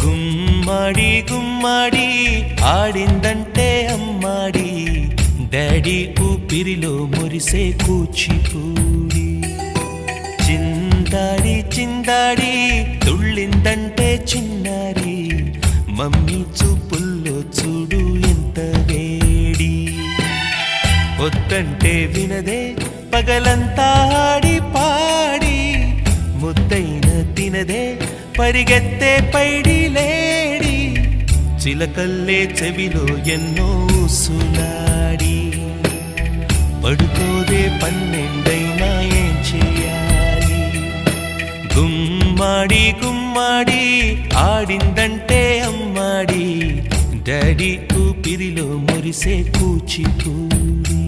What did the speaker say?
గుమ్మడి గుమ్మడి ఆడిందంటే అమ్మాడి daddy ఊపిరిలో మురిసే కూచిపూడి చిందాడి చిందాడి తుళ్ళిందంటే చిన్నారి మమ్మీ చూపుల్లో చూడు ఎంత వేడి వద్దంటే వినదే పగలంతా ఆడి పాడి ముద్దైన తినదే పరిగెత్తే పైడి లేడి చిలకల్లే చెవిలో ఎన్నో సులాడి పడుకోదే పన్నెండైనా ఏం చేయాలి గుమ్మాడి గుమ్మాడి ఆడిందంటే అమ్మాడి డాడీ ఊపిరిలో మురిసే కూచిపూడి